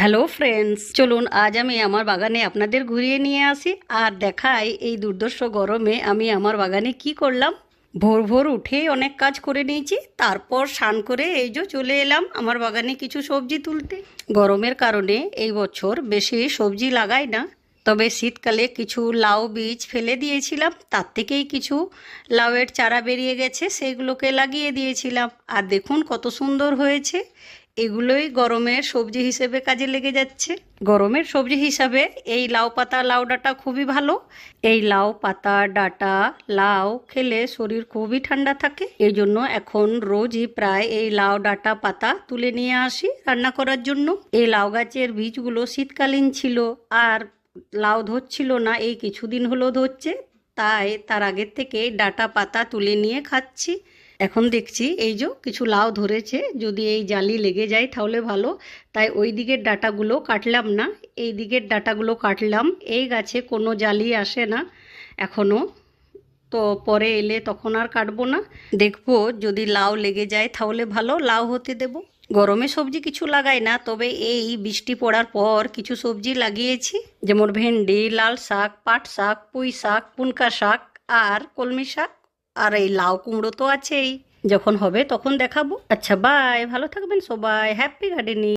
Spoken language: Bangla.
হ্যালো ফ্রেন্ডস, চলুন আজ আমি আমার বাগানে আপনাদের ঘুরিয়ে নিয়ে আসি আর দেখাই এই দুর্ধর্ষ গরমে আমি আমার বাগানে কি করলাম। ভোর ভোর উঠেই অনেক কাজ করে নিয়েছি, তারপর স্নান করে এই যে চলে এলাম আমার বাগানে কিছু সবজি তুলতে। গরমের কারণে এই বছর বেশি সবজি লাগাই না, তবে শীতকালে কিছু লাউ বীজ ফেলে দিয়েছিলাম, তার থেকেই কিছু লাউয়ের চারা বেরিয়ে গেছে, সেগুলোকে লাগিয়ে দিয়েছিলাম। আর দেখুন কত সুন্দর হয়েছে। এগুলোই গরমের সবজি হিসেবে কাজে লেগে যাচ্ছে। গরমের সবজি হিসাবে এই লাউ পাতা লাউ ডাঁটা খুবই ভালো। এই লাউ পাতা ডাঁটা লাউ খেলে শরীর খুবই ঠান্ডা থাকে, এই জন্য এখন রোজই প্রায় এই লাউ ডাঁটা পাতা তুলে নিয়ে আসি রান্না করার জন্য। এই লাউ গাছের বীজগুলো শীতকালীন ছিল, আর লাউ ধরছিল না, এই কিছুদিন হলো ধরছে, তাই তার আগের থেকে ডাঁটা পাতা তুলে নিয়ে খাচ্ছি। এখন দেখছি এই যে কিছু লাউ ধরেছে, যদি এই জালি লেগে যায় তাহলে ভালো, তাই ওই দিকের ডাঁটাগুলো কাটলাম না, এই দিকের ডাঁটাগুলো কাটলাম। এই গাছে কোনো জালি আসে না এখনও, তো পরে এলে তখন আর কাটবো না। দেখবো যদি লাউ লেগে যায় তাহলে ভালো, লাউ হতে দেব। গরমে সবজি কিছু লাগাই না, তবে এই বৃষ্টি পড়ার পর কিছু সবজি লাগিয়েছি, যেমন ভেন্ডি, লাল শাক, পাট শাক, পুঁই শাক, পুনকা শাক আর কলমি শাক। আর এই লাউ কুমড়ো তো আছেই, যখন হবে তখন দেখাবো। আচ্ছা বাই, ভালো থাকবেন সবাই, হ্যাপি গার্ডেনিং।